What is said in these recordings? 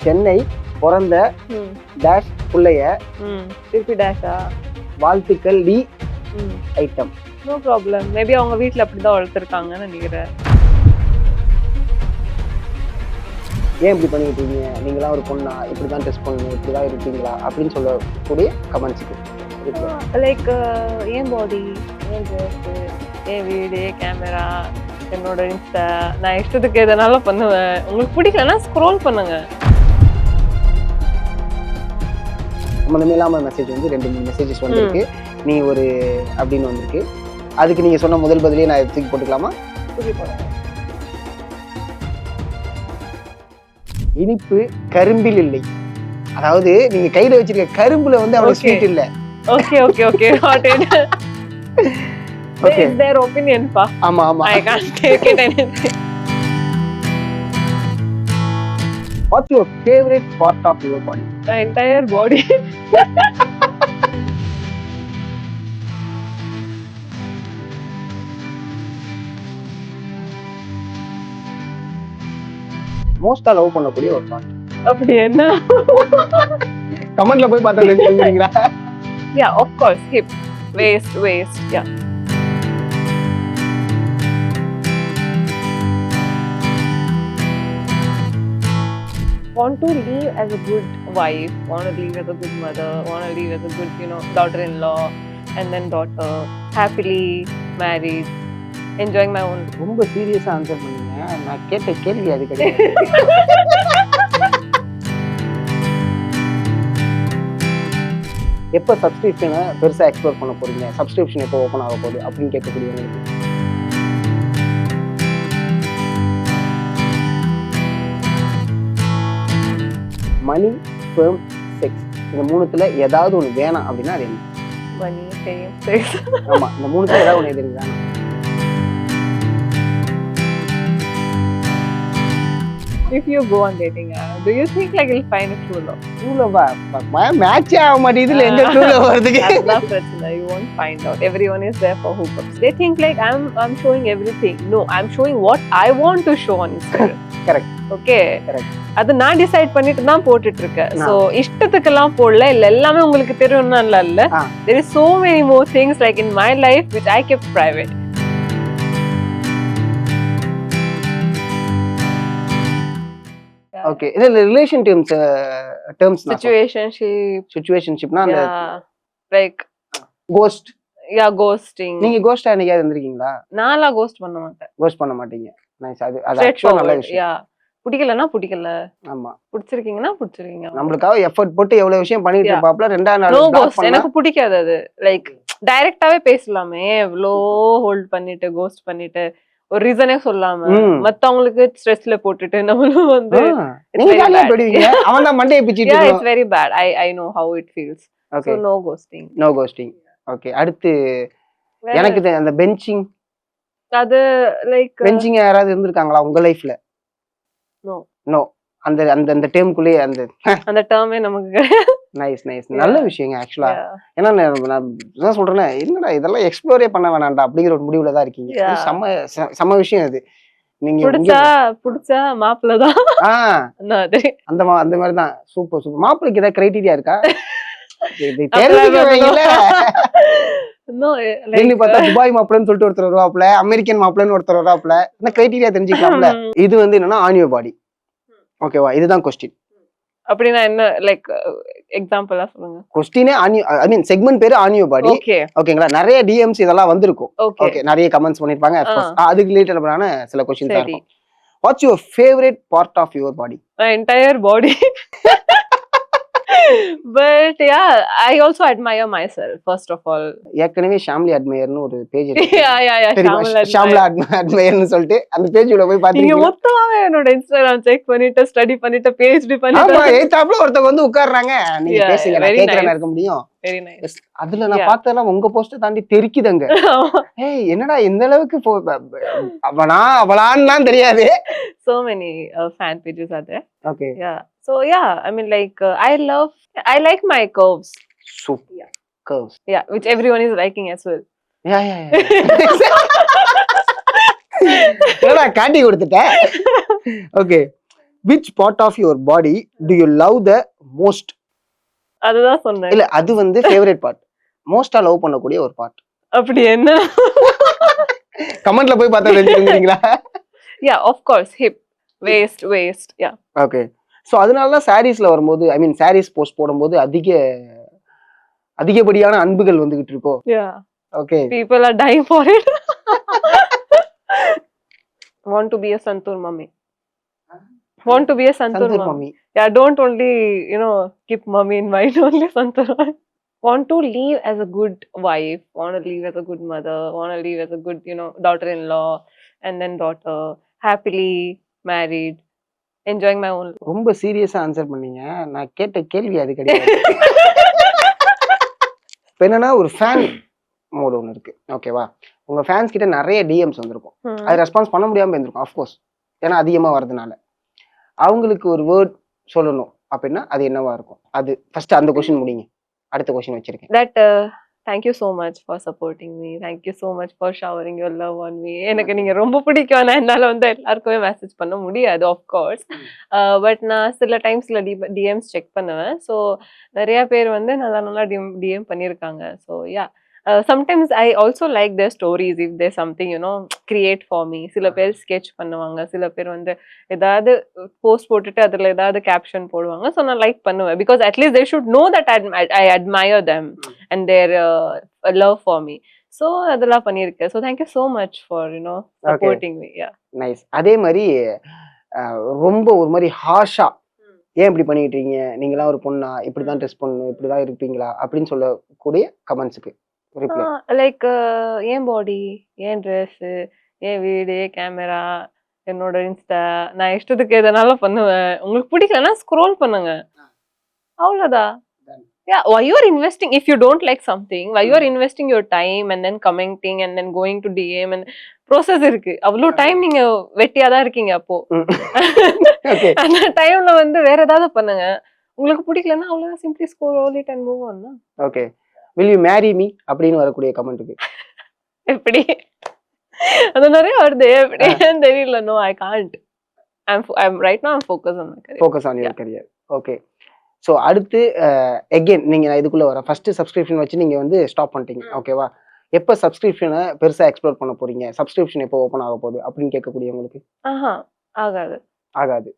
சென்னை பிறந்த டேஷ் புள்ளைய திருப்பி டேஷா வாழ்த்துக்கள் டி ஐட்டம். No problem. மேபி அவங்க வீட்ல அப்படிதான் வளர்த்துருக்காங்கன்னு நினைக்கிறேன். ஏன் இப்படி பண்ணிட்டு இருக்கீங்க, நீங்களாம் ஒரு பொண்ணா, இப்படிதான் டெஸ்ட் பண்ணணும், இப்படிதான் இருப்பீங்களா அப்படின்னு சொல்லக்கூடிய கமெண்ட்ஸுக்கு லைக் ஏன் பாடி, ஏன் ட்ரெஸ், ஏன் வீடு, கேமரா, என்னோட இன்ஸ்டா, நான் இஷ்டத்துக்கு எதனாலும் பண்ணுவேன். உங்களுக்கு பிடிக்கலன்னா ஸ்க்ரோல் பண்ணுங்க. சம்மந்தமே இல்லாம மெசேஜ் வந்து 2-3 மெசேஜஸ் வந்திருக்கு. நீ ஒரு அப்படின்னு வந்திருக்கு. அதுக்கு நீங்க சொன்ன முதல் பதிலே நான் தூக்கி போட்டுக்கலாமா? இனிப்பு கரும்பில் இல்லை. அதாவது நீங்க கையில வச்சிருக்க கரும்புல வந்து அவ்வளவு ஸ்வீட் இல்ல. Okay okay okay what it is their opinion பா. ஆமா ஆமா. I can't take it anything. What's your favorite part of your body? The entire body. மோஸ்டா லவ் பண்ணக்கூடிய ஒரு பார்ட். அப்படி என்ன? கமெண்ட்ல போய் பார்த்தா தெரிஞ்சுக்கிறீங்களா? Yeah, of course. Hip, waist, yeah. Want to live as a good wife, want to live as a good mother, want to live as a good, daughter-in-law, and then daughter, happily married, enjoying my own. ரொம்ப சீரியஸா answer பண்ணீங்க. நான் கேட்ட கேள்வி அது கிடையாது. எப்போ சப்ஸ்கிரிப்ஷனை பெருசாக எக்ஸ்ப்ளோர் பண்ண போறீங்க, சப்ஸ்கிரிப்ஷன் எப்போ ஓப்பன் ஆக போகுது அப்படின்னு கேட்கக்கூடியவங்களுக்கு மணி, ஃபேம், செக்ஸ், இந்த மூணுத்துல ஏதாவது ஒன்று வேணாம் அப்படின்னா அது என்ன? Money, fame, sex. ஆமா, இந்த மூணுத்துல ஏதாவது ஒன்று எது வேணாம்? If you go on dating app, do you think like you'll find a true love? True love மேட்சே ஆக மாட்டேங்குதுல, எங்க true love வருதுக்கு? That's பிரச்சனை. You won't find out. Everyone is there for hookups. They think like I'm showing everything. No, I'm showing what I want to show on Instagram. Correct. Okay. Correct. அது நான் decide பண்ணிட்டு தான் போட்டுட்டு இருக்கேன். So இஷ்டத்துக்கெல்லாம் போடல, இல்ல எல்லாமே உங்களுக்கு தெரியும்னா இல்ல. There is so many more things like in my life which I kept private. Okay, இதுல ரிலேஷன் டர்ம்ஸ் சிச்சுவேஷன்ஷிப்னா அந்த லைக் கோஸ்ட். கோஸ்டிங். நீங்க கோஸ்டா என்னைக்காவது இருந்திருக்கீங்களா? நான்லாம் கோஸ்ட் பண்ண மாட்டேன். கோஸ்ட் பண்ண மாட்டீங்க. நைஸ். அது ஆக்சுவலா நல்ல விஷயம். பிடிக்கலன்னா பிடிக்கல, ஆமா. பிடிச்சிருக்கீங்கன்னா பிடிச்சிருக்கீங்க. நம்மளுக்காக எஃபர்ட் போட்டு எவ்வளவு விஷயம் பண்ணிட்டு இருப்பாப்ல, ரெண்டாவது நாள் எனக்கு பிடிக்காது அது. லைக் டைரக்டாவே பேசலாமே, எவ்வளோ ஹோல்ட் பண்ணிட்டு கோஸ்ட் பண்ணிட்டு ஒரு ரீசனே சொல்லாம மத்தவங்களுக்கு ஸ்ட்ரெஸ்ல போட்டுட்டு நம்மளும் வந்து அவன் தான் மண்டையை பிச்சிட்டு. It's very bad. I know how it feels. So no ghosting. Okay, அடுத்து எனக்கு அந்த பெஞ்சிங். அது லைக் பெஞ்சிங் யாராவது இருந்திருக்காங்களா உங்க லைஃப்ல? நோ. அந்த அந்த அந்த டேர்ம்குள்ளேயே அந்த டேர்மே நமக்கு நைஸ். நல்ல விஷயங்க ஆக்சுவலா. ஏன்னா நான் சொல்றேன், என்னடா இதெல்லாம் எக்ஸ்ப்ளோரே பண்ண வேணாம்டா அப்படிங்கிற ஒரு முடிவுல தான் இருக்கீங்க. செம்ம விஷயம் அது. நீங்க புடிச்சா மாப்பிள்ளதான். அந்த மாதிரி தான். சூப்பர். மாப்பிள்ளைக்கு ஏதாவது கிரைட்டீரியா இருக்கா? துபாய் மாப்பிள்ளைன்னு சொல்லிட்டு ஒருத்தர் வருவாப்ல, அமெரிக்கன் மாப்பிள்ளைன்னு ஒருத்தர் வருவாப்ல, இந்த கிரைட்டீரியா தெரிஞ்சுக்கலாம்ல. இது வந்து என்னன்னா ஆன் யுவர் பாடி. ஓகேவா? இதுதான் கொஸ்டின். அப்படினா என்ன லைக் எக்ஸாம்பிளா சொல்லுங்க. கொஸ்டினே ஐ மீன் செக்மெண்ட் பேரு ஆன் யுவர் பாடி. ஓகேங்களா? நிறைய டிஎம்ஸ் இதெல்லாம் வந்திருக்கும். ஓகே, நிறைய கமெண்ட்ஸ் பண்ணிருப்பாங்க. அதுக்கு ரிலேட்டடான சில क्वेश्चंस இருக்கும். What's your favourite part of your body? My entire body. But yeah, I also admire myself first of all. ஏற்கனவே ஷாம்லி அட்மையர்னு ஒரு பேஜ் இருக்கு. ஷாம்லா அட்மையர்னு சொல்லிட்டு அந்த பேஜ்ல போய் பாத்தீங்க. நீங்க மொத்தமாவே என்னோட இன்ஸ்டாகிராம் செக் பண்ணிட்டு ஸ்டடி பண்ணிட்டு PhD பண்ணிட்டு. ஆமா, ஏத்தாப்ல ஒருத்தங்க வந்து உட்கார்றாங்க. நீங்க பேசுங்க, நான் கேக்குறேனா இருக்க முடியும். Very nice. அதுல நான் பார்த்ததெல்லாம் உங்க போஸ்ட் தாண்டி தெரிக்குதுங்க. ஏய், என்னடா இந்த அளவுக்கு அவளான்னு தெரியாது. So many fan pages are there. Okay. Yeah. So yeah, I mean like I like my curves. Super. Yeah. Curves. Yeah, which everyone is liking as well. Yeah. என்னடா காட்டி கொடுத்துட்ட. Okay, which part of your body do you love the most? அதுதான் சொன்னேன். இல்ல அது வந்து favourite part. மோஸ்டா love பண்ணக்கூடிய ஒரு பார்ட். அப்படி என்ன? கமெண்ட்ல போய் பார்த்தா தெரிஞ்சுக்கிறீங்களா? Yeah, of course, hip, waist, yeah. Okay. So அதனால தான் சாரீஸ்ல வரும்போது ஐ மீன் சாரீஸ் போஸ்ட் போடும்போது அதிகப்படியான அன்புகள் வந்துகிட்டு இருக்கோ. Yeah. Okay. People are dying for it. Want to be a Santoor mummy. Want to be a Santoor mummy. Yeah, don't only, keep mummy in mind, only Santoor. Want to live as a good wife, want to live as a good mother, want to live as a good, daughter-in-law, and then daughter, happily married, enjoying my own life. ரொம்ப சீரியஸா answer பண்ணீங்க. நான் கேட்ட கேள்வி அது கிடையாது. இப்போ என்னன்னா ஒரு ஃபேன் மோட் ஒன்று இருக்கு, ஓகேவா? உங்க ஃபேன்ஸ் கிட்ட நிறைய டிஎம்ஸ் வந்திருக்கும், அது ரெஸ்பான்ஸ் பண்ண முடியாம இருந்திருக்கும் ஆஃப்கோர்ஸ், ஏன்னா அதிகமா வரதுனால. அவங்களுக்கு ஒரு வேர்ட் சொல்லணும் அப்படின்னா அது என்னவா இருக்கும்? அது ஃபர்ஸ்ட் அந்த கொஸ்டின் முடிங்க, அடுத்த கொஸ்டின் வச்சிருக்கேன். That thank you so much for supporting me, thank you so much for showering your love on me. எனக்கு நீங்க ரொம்ப பிடிக்கும், நான் என்னால வந்து எல்லாருக்குமே மெசேஜ் பண்ண முடியாது ஆஃப் கோர்ஸ், பட் நான் சில டைம்ஸ்ல டிஎம்ஸ் செக் பண்ணுவேன். ஸோ நிறைய பேர் வந்து நல்லா டிஎம் பண்ணியிருக்காங்க. So yeah, sometimes I also like their stories if there's something create for me. சில பேர் sketch பண்ணுவாங்க, சில பேர் வந்து ஏதாவது போஸ்ட் போட்டுட்டு அதுல ஏதாவது கேப்ஷன் போடுவாங்க. ஸோ நான் லைக் பண்ணுவேன், because at least they should know that I admire them and their love for me. So அதெல்லாம் பண்ணியிருக்கேன். So thank you so much for supporting me. Yeah, nice. அதே மாதிரி ரொம்ப ஒரு மாதிரி ஹார்ஷா ஏன் இப்படி பண்ணிட்டு இருக்கீங்க, நீங்களாம் ஒரு பொண்ணா, இப்படிதான் ட்ரெஸ் பண்ணணும், இப்படிதான் இருப்பீங்களா அப்படின்னு சொல்லக்கூடிய கமெண்ட்ஸுக்கு லைக் ஏன் பாடி, ஏன் ட்ரெஸ், ஏன் வீடு, ஏன் கேமரா, என்னோட இன்ஸ்டா, நான் இஷ்டத்துக்கு எதனாலும் பண்ணுவேன். உங்களுக்கு பிடிக்கலன்னா ஸ்க்ரோல் பண்ணுங்க, அவ்வளவுதான். Yeah, why you are investing if you don't like something, why you are investing your time and then commenting and then going to DM and process இருக்கு. அவ்வளோ டைம் நீங்க வெட்டியா தான் இருக்கீங்க. அப்போ அந்த டைம்ல வந்து வேற ஏதாவது பண்ணுங்க. உங்களுக்கு பிடிக்கலன்னா அவ்வளவுதான், simply scroll it and move on. Okay, will you marry me அப்படின்னு வரக்கூடிய கமெண்ட்டுக்கு எப்படி அது நிறைய வருது, எப்படின்னு தெரியல. No, I can't. I'm right now I'm focused on my career. Focus on your career. Okay. So அடுத்து அகெயின் நீங்க இதுக்குள்ள வர ஃபர்ஸ்ட் சப்ஸ்கிரிப்ஷன் வச்சு நீங்க வந்து ஸ்டாப் பண்ணிட்டீங்க, ஓகேவா? எப்போ சப்ஸ்கிரிப்ஷனை பெருசா எக்ஸ்ப்ளோர் பண்ண போறீங்க, சப்ஸ்கிரிப்ஷன் எப்போ ஓப்பன் ஆக போகுது அப்படின்னு கேட்கக்கூடிய உங்களுக்கு? ஆகாது.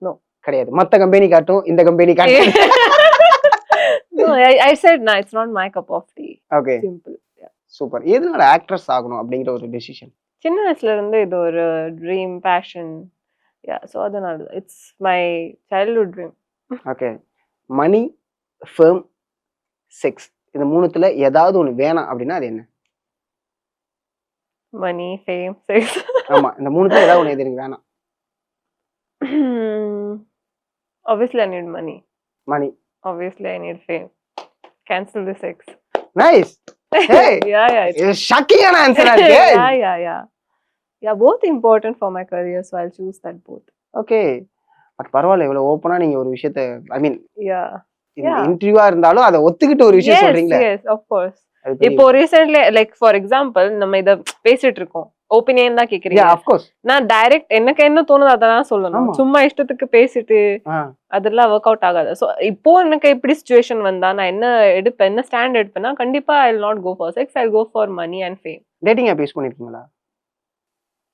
நோ, கிடையாது. மத்த கம்பெனி காட்டும், இந்த கம்பெனி காட்டும். No, I said no, it's not my cup of tea. Okay. Simple. Yeah. Super. எதனால ஆக்ட்ரஸ் ஆகணும் அப்படிங்கிற ஒரு டிசிஷன்? சின்ன வயசுல இருந்து இது ஒரு ட்ரீம், பேஷன். யா, சோ அதனால it's my childhood dream. Okay. Money, fame, sex, இந்த மூணுத்துல ஏதாவது ஒன்று வேணாம் அப்படின்னா அது என்ன? Money, fame, sex. ஆமா, இந்த மூணுத்துல ஏதாவது ஒன்று எது வேணாம்? Obviously I need money. Money. Obviously I need fame. Cancel the sex. Nice. Hey. Yeah. It's shocking an answer. Yeah, both important for my career, so I'll choose that both. Okay. But பரவாயில்ல, இவ்வளவு ஓப்பனா நீங்க ஒரு விஷயத்தை ஐ மீன் yeah இன்டர்வியூவா இருந்தாலும் அதை ஒத்துக்கிட்டு ஒரு விஷயம் சொல்றீங்களா? Yes, of course. இப்போ ரீசென்ட்லி லைக் ஃபார் எக்ஸாம்பிள் நம்ம இத பேசிட்டு இருக்கோம், ஒபினியன் தான் கேக்குறீங்க. Yeah, of course. நான் டைரக்ட் எனக்கு என்ன தோணுது அதான் சொல்லணும். சும்மா இஷ்டத்துக்கு பேசிட்டு அதெல்லாம் ஒர்க் அவுட் ஆகாது. சோ இப்போ எனக்கு இப்படி சிச்சுவேஷன் வந்தா நான் என்ன எடுப்பேன், என்ன ஸ்டாண்ட் எடுப்பேன்னா கண்டிப்பா I will not go for sex, I will go for money and fame. Dating app use பண்ணிருக்கீங்களா?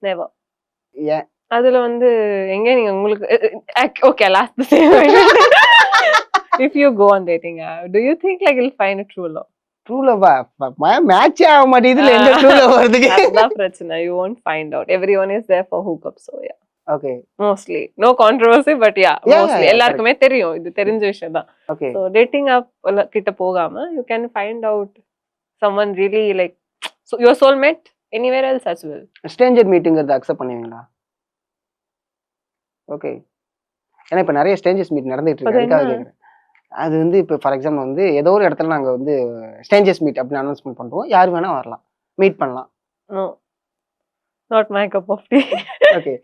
நெவர். ஏன்? அதுல வந்து எங்க நீங்க உங்களுக்கு okay last same if you go on dating app, do you think like you'll find a true love? True love match ஆக மாட்டேங்குதுல, எங்க true love வருதுங்க? அதான் பிரச்சனை. You won't find out. Everyone is there for hookup, so yeah. Okay. Mostly no controversy, but mostly எல்லாருக்குமே தெரியும், இது தெரிஞ்ச விஷயம் தான். Okay. So dating app கிட்ட போகாம you can find out someone really like so your soulmate anywhere else as well. Stranger meetingங்கிறத accept பண்ணுவீங்களா? ஓகே. ஏன்னா இப்போ நிறைய ஸ்ட்ரேஞ்சர்ஸ் மீட் நடந்துட்டு இருக்கு, அதுக்காக கேட்குறேன். அது வந்து இப்போ ஃபார் எக்ஸாம்பிள் வந்து ஏதோ ஒரு இடத்துல நாங்கள் வந்து ஸ்ட்ரேஞ்சர்ஸ் மீட் அப்படின்னு அனௌன்ஸ்மெண்ட் பண்ணுவோம், யார் வேணா வரலாம், மீட் பண்ணலாம். No, not my cup of tea. Okay.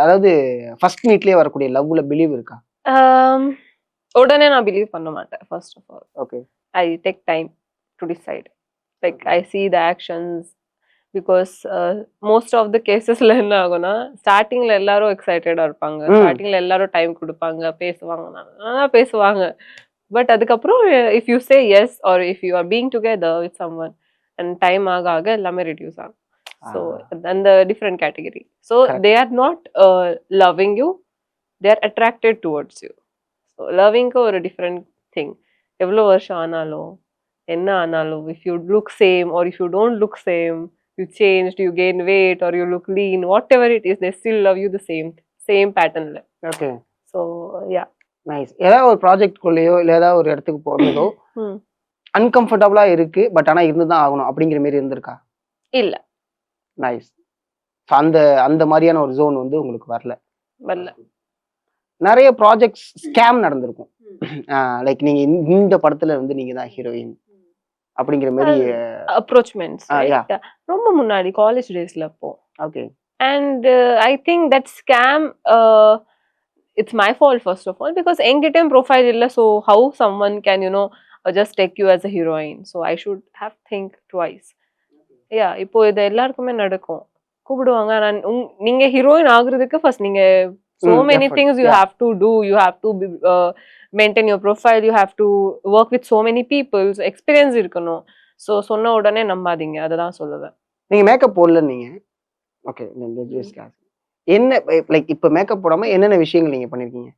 அதாவது ஃபர்ஸ்ட் மீட்லேயே வரக்கூடிய லவ்ல பிலீவ் இருக்கா? உடனே நான் பிலீவ் பண்ண மாட்டேன். First of all okay, I take time to decide. Like I see the actions, because most of the கேசஸ்ல என்ன ஆகும்னா ஸ்டார்டிங்ல எல்லாரும் எக்ஸைட்டடா இருப்பாங்க, ஸ்டார்டிங்ல எல்லாரும் டைம் கொடுப்பாங்க, பேசுவாங்க, நல்லா பேசுவாங்க. பட் அதுக்கப்புறம் if you say yes or if you are being together with someone and time ஆக ஆக எல்லாமே ரெடியூஸ் ஆகும். ஸோ அந்த different category. So they are not loving you, they are attracted towards you. So லவ்விங்க்கு ஒரு different thing. எவ்வளோ வருஷம் ஆனாலும் என்ன ஆனாலும், if you look same or if you don't look same, you changed, you gain weight or you look lean, whatever it is, they still love you the same pattern ல. Okay. So yeah. Nice. ஏதாவது ஒரு project குள்ளேயோ இல்ல ஏதாவது ஒரு இடத்துக்கு போறதோ அன்கம்ஃபர்டபுளா இருக்கு, but ஆனா இருந்துதான் ஆகணும் அப்படிங்கிற மாதிரி இருந்திருக்கா? இல்ல. நைஸ். அந்த அந்த மாதிரியான ஒரு ஜோன் வந்து உங்களுக்கு வரல. நிறைய ப்ராஜெக்ட்ஸ் ஸ்கேம் நடந்திருக்கும். லைக் நீங்க இந்த படத்துல வந்து நீங்க தான் ஹீரோயின் அப்படிங்கிற மாதிரி அப்ரோச்மெண்ட்ஸ் ரொம்ப முன்னாடி காலேஜ் டேஸ்ல அப்போ. Okay. And I think that scam it's my fault first of all, because எங்கிட்டயும் ப்ரொஃபைல் இல்லை. So how someone can just take you as a heroine, so I should have think twice. Yeah, இப்போ இது எல்லாருக்குமே நடக்கும். கூப்பிடுவாங்க, நான் நீங்க heroine ஆகுறதுக்கு ஃபர்ஸ்ட் நீங்க so many things you have to do, you have to be, maintain your profile, you have to work with so many people, so experience இருக்கணும். ஸோ சொன்ன உடனே நம்பாதீங்க, அததான் சொல்லுவேன். நீங்க மேக்கப் போடல நீங்க. ஓகே. என்ன லைக் இப்ப மேக்கப் போடாம என்னென்ன விஷயங்கள் நீங்க பண்ணிருக்கீங்க?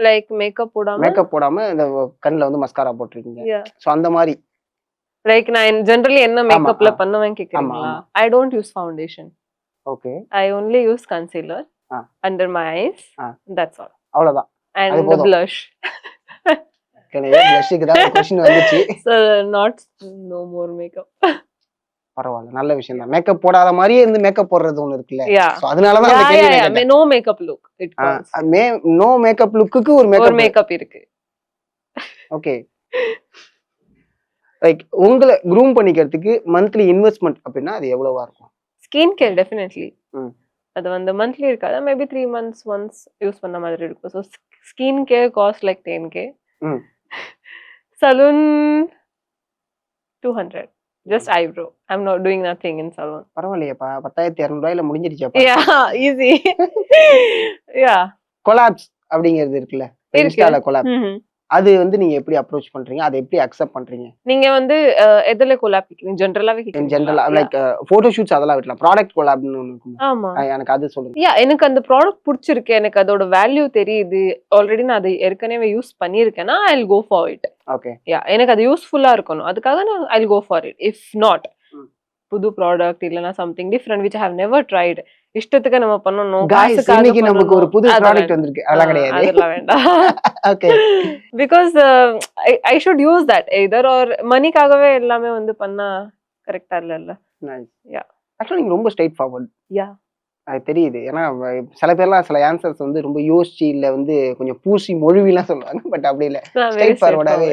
லைக் மேக்கப் போடாம இந்த கண்ணுல வந்து மஸ்காரா போட்டுருக்கீங்க. சோ அந்த மாதிரி லைக் நான் ஜெனரலி என்ன மேக்கப்ல பண்ணுவேன் கேக்குறீங்களா? I don't use foundation. Okay. I only use concealer under my eyes. That's all. அவ்வளவுதான். And the blush. blushக்கு தான் क्वेश्चन வந்துச்சு. So not no more makeup. பரவாயில்லை, நல்ல விஷயம் தான். மேக்கப் போடாத மாதிரியே இருந்து மேக்கப் போடுறது ஒண்ணு இருக்குல்ல. சோ அதனால தான் அந்த கேள்வி கேட்டேன். no makeup look it comes. no makeup lookக்கு ஒரு மேக்கப் இருக்கு. ஓகே. லைக் உங்களை க்ரூம் பண்ணிக்கிறதுக்கு மந்த்லி இன்வெஸ்ட்மென்ட் அப்படினா அது எவ்வளவா இருக்கும்? Skin care definitely. அது வந்து மந்த்லி இருக்காது, மேபி 3 months once யூஸ் பண்ண மாதிரி இருக்கும். So skin care cost like 10K. Salon 200. Just eyebrow. I'm not doing nothing in salon. பரவாயில்லையேப்பா, 10,200 ரூபாயில முடிஞ்சிருச்சேப்பா. Yeah, easy. Yeah. கொலாப்ஸ் அப்படிங்கிறது இருக்குல்ல, இன்ஸ்டால கொலாப். அது வந்து நீங்க எப்படி அப்ரோச் பண்றீங்க, அதை எப்படி அக்செப்ட் பண்றீங்க? நீங்க வந்து எதுல கொலாப் கேக்குறீங்க? ஜெனரலாவே கேக்குறீங்க? ஜெனரலா லைக் போட்டோ ஷூட்ஸ் அதெல்லாம் விடலாம், ப்ராடக்ட் கொலாப்னு ஒன்னு இருக்கும். ஆமா, எனக்கு அது சொல்லுங்க. யா, எனக்கு அந்த ப்ராடக்ட் பிடிச்சிருக்கு, எனக்கு அதோட வேல்யூ தெரியுது, ஆல்ரெடி நான் அதை ஏற்கனவே யூஸ் பண்ணியிருக்கேன்னா I will go for it. Okay. Yeah, எனக்கு அது யூஸ்ஃபுல்லா இருக்கணும், அதுக்காக நான் I will go for it. If not புது ப்ராடக்ட் இல்லனா something different which I have never tried, இஷ்டத்துக்கு நம்ம பண்ணனும், காசுக்காக இன்னைக்கு நமக்கு ஒரு புது ப்ராடக்ட் வந்திருக்கு, அதெல்லாம் கிடையாது, அதெல்லாம் வேண்டாம். Okay. because I should use that either or மணிக்காகவே எல்லாமே வந்து பண்ணா கரெக்ட்டா இல்லல்ல. நைஸ். யா, ஆக்சுவலி நீங்க ரொம்ப ஸ்ட்ரைட் ஃபார்வர்ட். யா, அது தெரியுது. ஏன்னா சில பேர்லாம் சில ஆன்சர்ஸ் வந்து ரொம்ப யோசிச்சு இல்ல வந்து கொஞ்சம் பூசி மொழிவிலாம் சொல்லுவாங்க, பட் அப்படி இல்ல, ஸ்ட்ரைட் ஃபார்வர்டாவே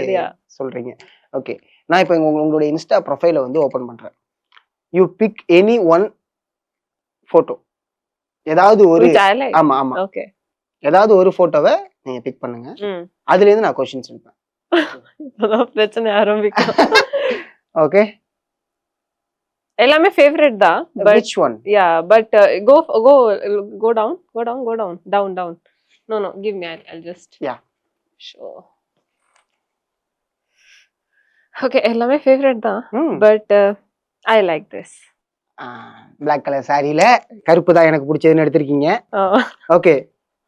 சொல்றீங்க. ஓகே. நான் இப்போ உங்களுடைய இன்ஸ்டா ப்ரொஃபைலை வந்து ஓபன் பண்றேன். You pick any one photo, ஏதாவது ஒரு, ஆமா ஆமா, ஓகே, ஏதாவது ஒரு போட்டோவை நீங்க பிக் பண்ணுங்க, அதுல இருந்து நான் क्वेश्चंस எடுப்பேன். இப்போதான் பிரச்சனை ஆரம்பிக்கும். ஓகே. எல்லாமே ஃபேவரட் தான், but which one? Yeah, but go down. No, give me, I'll just, yeah, sure. Okay, எல்லாமே ஃபேவரட் தான், but I like this. black color சாரியில கருப்பு தான் எனக்கு பிடிச்சதுன்னு எடுத்திருக்கீங்க. ஓகே.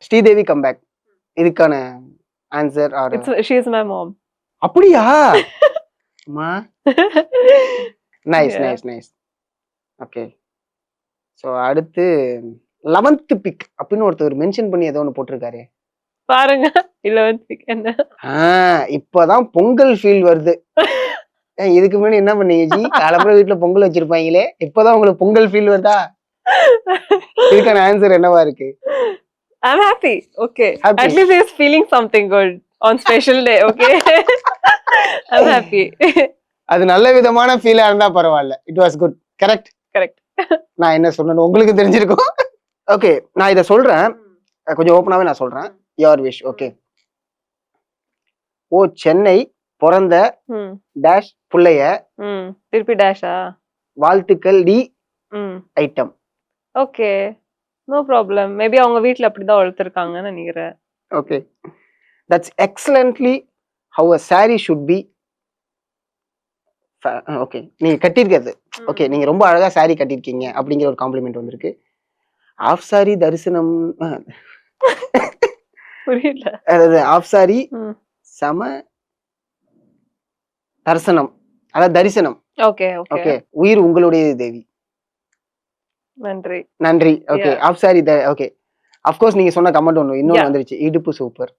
ஸ்ரீதேவி கம்பேக், இதுக்கான answer are she is my mom. அப்படியா? அம்மா. நைஸ். ஓகே. சோ அடுத்து 11th பிக் அப்படின்னு ஒருத்தர் மென்ஷன் பண்ணி ஏதோ ஒன்று போட்டிருக்காரு பாருங்க. 11th பிக் என்ன? இப்பதான் பொங்கல் ஃபீல் வருது. இதுக்கு முன்னாடி என்ன பண்ணீங்க ஜி? காலம்பர வீட்டுல பொங்கல் வச்சிருப்பாங்களே, இப்பதான் உங்களுக்கு பொங்கல் ஃபீல் வருதா? இதுக்கான ஆன்சர் என்னவா இருக்கு? I'm happy. Okay. At least he is feeling something good on special day. Okay. I'm happy. அது நல்ல விதமான ஃபீலா இருந்தா பரவாயில்ல. It was good. Correct. நான் என்ன சொன்னேன்னு உங்களுக்கு தெரிஞ்சிருக்கும். ஓகே, நான் இதை சொல்றேன், கொஞ்சம் ஓப்பனாவே நான் சொல்றேன். Your wish. Okay. Oh Chennai பிறந்த டேஷ் புள்ளைய, திருப்பி டேஷா? வாழ்த்துக்கள் டி item. Okay, no problem. Maybe அவங்க வீட்ல அப்படிதான் வளர்த்துருக்காங்கன்னு நினைக்கிறேன். Okay, that's excellently how a saree should be. Okay, நீங்க கட்டியிருக்கிறது ஓகே, நீங்க ரொம்ப அழகா saree கட்டியிருக்கீங்க அப்படிங்கிற ஒரு காம்ப்ளிமெண்ட் வந்திருக்கு. ஆஃப் saree தரிசனம், புரியல. அதாவது ஆஃப் saree சம தரிசனம், அதாவது தரிசனம். ஓகே ஓகே, ஓகே, உயிர் உங்களுடையது தேவி. நன்றி நன்றி. Okay, of saree okay. Of course நீங்க சொன்ன கமெண்ட் ஒன்று இன்னொன்று வந்துருச்சு, இடுப்பு சூப்பர்.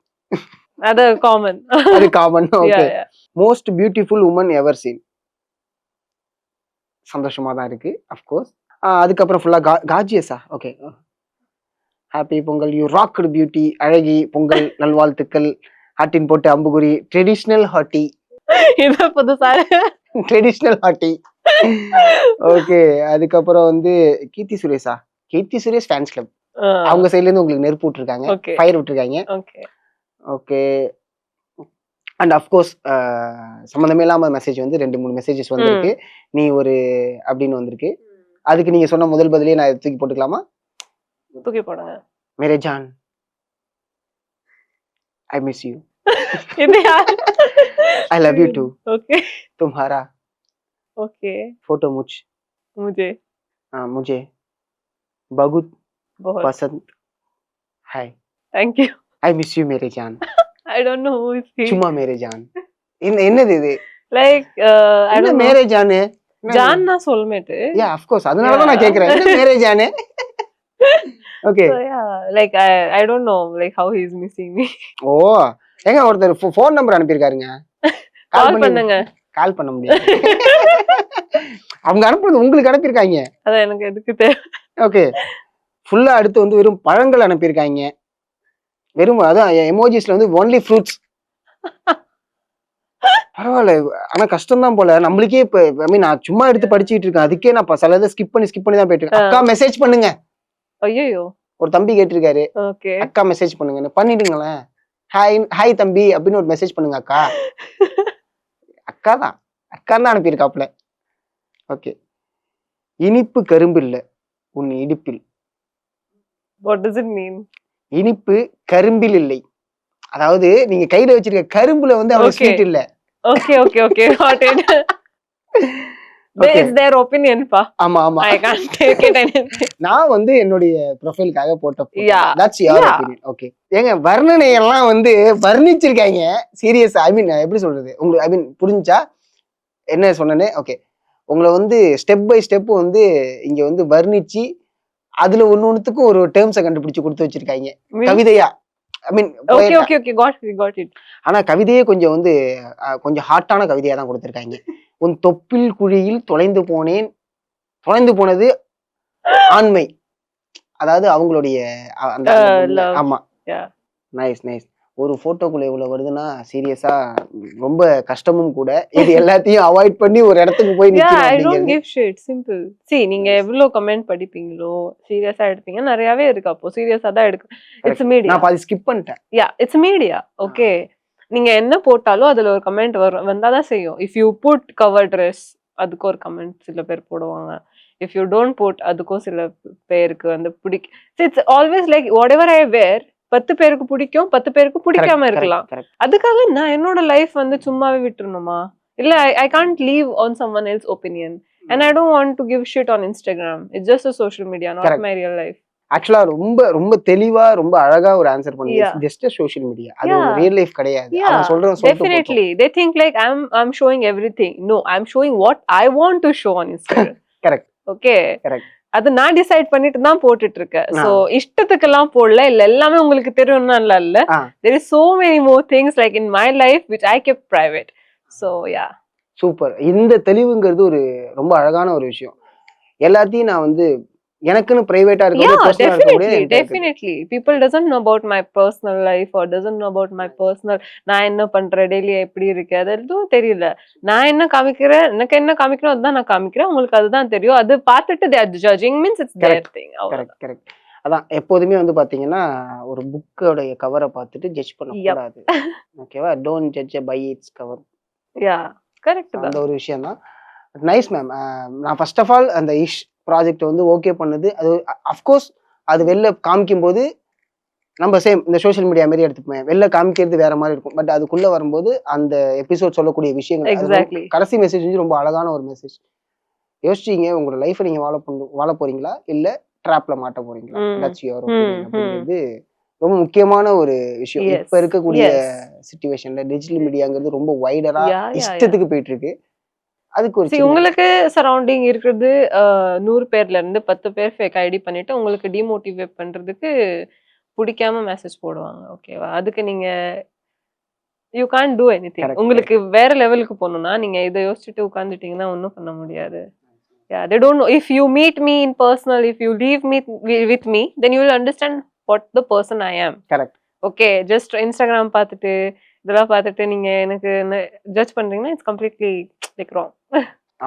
அது காமன். அது common. Okay, most beautiful woman ever seen. சந்தோஷமா தான் இருக்கு ஆஃப் கோர்ஸ். அதுக்கப்புறம் ஃபுல்லா காஜியஸா. Okay, happy Pongal, you rocked beauty. அழகி பொங்கல் நல்வாழ்த்துக்கள். ஹாட்டின் போட்டு அம்புகுறி. ட்ரெடிஷ்னல் ஹாட்டி. இது புதுசா ட்ரெடிஷ்னல் ஹாட்டி. ஓகே, அதுக்கப்புறம் வந்து கீர்த்தி சுரேஷா. கீர்த்தி சுரேஷ் ஃபேன்ஸ் கிளப், அவங்க சைடுல இருந்து உங்களுக்கு நெருப்பு விட்டுருக்காங்க, ஃபயர் விட்டுருக்காங்க. ஓகே ஓகே, அண்ட் அஃப்கோர்ஸ் சம்மந்தமே இல்லாம மெசேஜ் வந்து 2-3 மெசேஜஸ் வந்திருக்கு. நீ ஒரு அப்படின்னு வந்திருக்கு. அதுக்கு நீங்க சொன்ன முதல் பதிலே நான் தூக்கி போட்டுக்கலாமா? தூக்கி போடுங்க. மேரே ஜான், ஐ மிஸ் யூ. இது யார்? I love you too. Okay, तुम्हारा ओके, फोटो मुझे मुझे बहुत बहुत पसंद है. Thank you. I miss you मेरे जान. I don't know who is he. சும்மா மேரே ஜான். என்னது இது? Like I don't know. மேரே ஜானே. ஜான் நான் soulmate. Yeah, of course. அதனால தான் நான் கேக்குறேன். என்ன மேரே ஜானே? Okay. So yeah, like I don't know like how he is missing me. ஓ, ஏங்க ஒருத்தர் ஃபோன் நம்பர் அனுப்பியிருக்காருங்க. கால் பண்ணுங்க. கால் பண்ண முடியாது. அவங்க அனுப்புறது உங்களுக்கு அனுப்பியிருக்காங்க. அதான் எனக்கு எதுக்கு தேவை. ஓகே, ஃபுல்லா அடுத்து வந்து வெறும் பழங்கள் அனுப்பியிருக்காங்க. வெறும் அதான் எமோஜிஸ்ல வந்து ஒன்லி ஃப்ரூட்ஸ். பரவாயில்ல, ஆனா கஷ்டம் தான் போல நம்மளுக்கே. இப்ப ஐ மீன் நான் சும்மா எடுத்து படிச்சுட்டு இருக்கேன், அதுக்கே நான் சிலதை ஸ்கிப் பண்ணி தான் போயிட்டு இருக்கேன். அக்கா மெசேஜ் பண்ணுங்க. ஐயோ, ஒரு தம்பி கேட்டிருக்காரு, ஓகே அக்கா மெசேஜ் பண்ணுங்கன்னு. பண்ணிடுங்களேன். ஹாய் தம்பி அப்படின்னு ஒரு மெசேஜ் பண்ணுங்க அக்கா. அக்கா தான் அனுப்பியிருக்காப்ல. ஓகே, இனிப்பு கரும்பு இல்ல உன் இடுப்பில். what does it mean? இனிப்பு கரும்பில் இல்லை, அதாவது நீங்க கையில வச்சிருக்க கரும்புல வந்து அவன் ஸ்வீட் இல்ல. Okay okay okay, got it. It's their opinion பா. ஆமா, I can't take it anything. நான் வந்து என்னுடைய ப்ரொஃபைலுக்காக போட்ட Yeah. that's your opinion. Okay, ஏங்க வர்ணனை எல்லாம் வந்து வர்ணிச்சிருக்காங்க சீரியஸ். ஐ மீன் எப்படி சொல்றது உங்களுக்கு, ஐ மீன் புரிஞ்சா என்ன சொன்னேன்னு. ஓகே, உங்களை வந்து ஸ்டெப் பை ஸ்டெப் வந்து இங்க வந்து வர்ணிச்சு அதுல ஒன்னொன்னுத்துக்கும் ஒரு டேர்ம்ஸை கண்டுபிடிச்சு கொடுத்து வச்சிருக்காங்க கவிதையா. I mean okay okay okay, got it. ஆனா கவிதையே கொஞ்சம் வந்து கொஞ்சம் ஹாட்டான கவிதையா தான் கொடுத்திருக்காங்க. உன் தொப்பில் குழியில் தொலைந்து போனது ஆண்மை, அதாவது அவங்களுடைய அந்த ஆமா. நைஸ். ஒரு போட்டோக்குள்ள இவ்வளவு வருதுன்னா சீரியஸா ரொம்ப கஷ்டமும் கூட. இது எல்லாத்தையும் அவாய்ட் பண்ணி ஒரு இடத்துக்கு போய் I don't give shit, simple. See, நீங்க எவ்வளவு கமெண்ட் படிப்பீங்களோ சீரியஸா எடுப்பீங்க, நிறையவே இருக்கு. அப்போ சீரியஸா தான் எடுக்கும். It's media. நான் பாதி ஸ்கிப் பண்ணிட்டேன். It's media. ஓகே, நீங்க என்ன போட்டாலும் அதுல ஒரு கமெண்ட் வந்தாதான் செய்யும். If you put cover dress, அதுக்கு ஒரு கமெண்ட் சில பேர் போடுவாங்க. இஃப் யூ டோன்ட் புட், அதுக்கும் சில பேருக்கு வந்து it's always like what ever ஐ வேர், 10 பேருக்கு பிடிக்கும், 10 பேருக்கு பிடிக்காம இருக்கலாம். அதுக்காக நான் என்னோட லைஃப் வந்து சும்மாவே விட்டுறணுமா? இல்ல, I can't leave on someone else's opinion and I don't want to give shit on Instagram. It's just a social media, not my real life. ஆக்சுவலா ரொம்ப தெளிவா ரொம்ப அழகா ஒரு ஆன்சர் பண்ணீங்க. ஜஸ்ட் சோஷியல் மீடியா, அது ஒரு ரியல் லைஃப் கிடையாது. அவங்க சொல்றத definitely they think like I'm showing everything. No, I'm showing what I want to show on Instagram. Correct. Okay, correct. அது நான் டிசைட் பண்ணிட்டு தான் போட்டுட்டு இருக்கேன். சோ இஷ்டத்துக்கெல்லாம் போடல, இல்ல எல்லாமே உங்களுக்கு தெரியும்னா இல்ல. There is so many more things like in my life which I kept private. So yeah. Super. இந்த தெளிவுங்கிறது ஒரு ரொம்ப அழகான ஒரு விஷயம். எல்லாத்தையும் நான் வந்து எனக்குன்னு பிரைவேட்டா இருக்கு. Definitely people doesn't know about my personal life or doesn't know about my personal, நான் என்ன பண்றேன், டெய்லி எப்படி இருக்கு, அது எதுவும் தெரியல. நான் என்ன காமிக்கிறேன், எனக்கு என்ன காமிக்கிறோம் அதுதான் நான் காமிக்கிறேன். உங்களுக்கு அதுதான் தெரியும். அது பார்த்துட்டு they are judging means it's their thing. Correct. அதான் எப்போதுமே வந்து பாத்தீங்கன்னா ஒரு புக்கோட கவரை பார்த்துட்டு ஜட்ஜ் பண்ண கூடாது. ஓகேவா? Don't judge by its cover. Yeah, correct. அந்த ஒரு விஷயம் தான். Nice ma'am. நான் ஃபர்ஸ்ட் ஆஃப் ஆல் அந்த இஷ் ப்ராஜெக்ட் வந்து ஓகே பண்ணது, அது அஃப்கோர்ஸ் அது வெளில காமிக்கும் போது நம்ம சேம் இந்த சோஷியல் மீடியா மாதிரி எடுத்துப்போம், வெளில காமிக்கிறது வேற மாதிரி இருக்கும். பட் அதுக்குள்ள வரும்போது அந்த எபிசோட் சொல்லக்கூடிய விஷயங்கள், எக்ஸாக்ட்லி கடைசி மெசேஜ் வந்து ரொம்ப அழகான ஒரு மெசேஜ். யோசிச்சீங்க உங்களோட லைஃப்பை நீங்க வாழ போறீங்களா இல்ல ட்ராப்ல மாட்ட போறீங்களா, தட்ஸ் யுவர் ஒப்பீனியன் அப்படிங்கிறது ரொம்ப முக்கியமான ஒரு விஷயம். இப்ப இருக்கக்கூடிய சிச்சுவேஷன்ல டிஜிட்டல் மீடியாங்கிறது ரொம்ப வைடரா இஷ்டத்துக்கு போயிட்டு இருக்கு. அதுக்கு ஒரு உங்களுக்கு சரௌண்டிங் இருக்கிறது 100 பேர்ல இருந்து 10 பேர் ஃபேக் ஐடி பண்ணிட்டு உங்களுக்கு டிமோட்டிவேட் பண்றதுக்கு பிடிக்காம மெசேஜ் போடுவாங்க. ஓகேவா? அதுக்கு நீங்க யூ கான்ட் டூ எனிதிங். உங்களுக்கு வேற லெவலுக்கு போகணும்னா நீங்க இதை யோசிச்சுட்டு உட்கார்ந்துட்டீங்கன்னா ஒன்றும் பண்ண முடியாது. Yeah, they don't know. If you meet me in personal, if you leave me with me, then you will understand what the person I am. Correct. Okay, just Instagram பார்த்துட்டு இதெல்லாம் பார்த்துட்டு நீங்க எனக்கு ஜட்ஜ் பண்றீங்கன்னா இட்ஸ் கம்ப்ளீட்லி லைக் ராங்.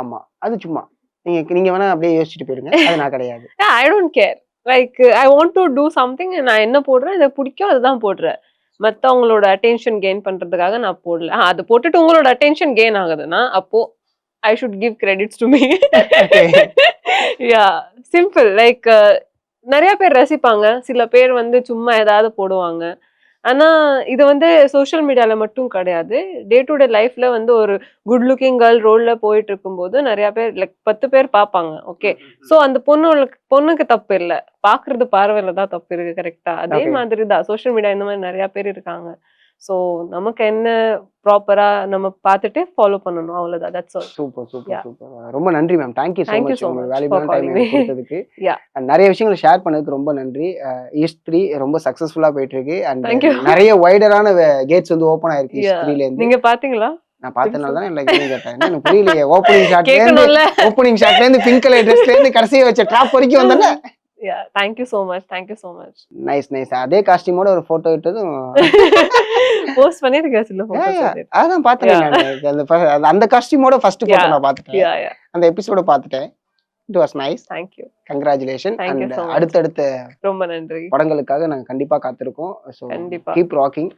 ஆமா, அது சும்மா நீங்க வேணா அப்படியே யோசிச்சுட்டு போயிருங்க, அது நான் கிடையாது. I don't care. Like I want to do something, நான் என்ன போடுறேன், எனக்கு பிடிக்கும் அதுதான் போடுறேன். மத்தவங்களோட அட்டென்ஷன் கெயின் பண்றதுக்காக நான் போடல. அது போட்டுட்டு உங்களோட அட்டென்ஷன் கெயின் ஆகுதுன்னா அப்போ I should give credits to me. Yeah, simple. Like நிறைய பேர் ரசிப்பாங்க, சில பேர் வந்து சும்மா ஏதாவது போடுவாங்க. ஆனா இது வந்து சோஷியல் மீடியால மட்டும் கிடையாது, டே டு டே லைஃப்ல வந்து ஒரு குட் லுக்கிங் கேர்ள் ரோல்ல போயிட்டு இருக்கும்போது நிறைய பேர் லைக் 10 பேர் பார்ப்பாங்க. ஓகே, சோ அந்த பொண்ணுக்கு தப்பு இல்ல, பாக்குறது பார்வையில தான் தப்பு இருக்கு. கரெக்டா? அதே மாதிரி தான் சோஷியல் மீடியா இந்த மாதிரி நிறைய பேர் இருக்காங்க. சோ நமக்கு என்ன ப்ராப்பரா நம்ம பார்த்துட்டு ஃபாலோ பண்ணணும், அவ்வளவுதான். That's all. Super super super. ரொம்ப நன்றி ma'am. Thank you so much உங்க வேல்யூபிளான டைம் எனக்கு கொடுத்ததுக்கு. நிறைய விஷயங்களை ஷேர் பண்ணதுக்கு ரொம்ப நன்றி. ஈஸ்ட் 3 ரொம்ப சக்சஸ்ஃபுல்லா போயிட்டு இருக்கு. அண்ட் நிறைய வைடரான கேட்ஸ் வந்து ஓபன் ஆயிருக்கு ஈஸ்ட் 3ல இருந்து. நீங்க பாத்தீங்களா? நான் பார்த்தனால தான் எனக்கு கேட்டேன். எனக்கு புரியலையே, ஓப்பனிங் ஷாட்ல இருந்து பிங்க் கலர் ட்ரெஸ்ல இருந்து கடைசியா வச்ச ட்ராப் வரைக்கும் வந்தல. Yeah, thank you so much. Thank you so much. Nice. அதே காஸ்டியூமோட ஒரு போட்டோ எடுத்ததும் போஸ்ட் பண்ணிருக்கேன். சில போட்டோஸ் அதான் பார்த்தேன். அந்த காஸ்டியூமோட ஃபர்ஸ்ட் போட்டோ நான் பார்த்துட்டேன். அந்த எபிசோட பார்த்துட்டேன். It was nice. Thank you. Congratulations. And அடுத்தடுத்த ரொம்ப நன்றி படங்களுக்காக நாங்க கண்டிப்பா காத்திருக்கோம். So keep rocking.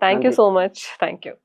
Thank you so much. Thank you.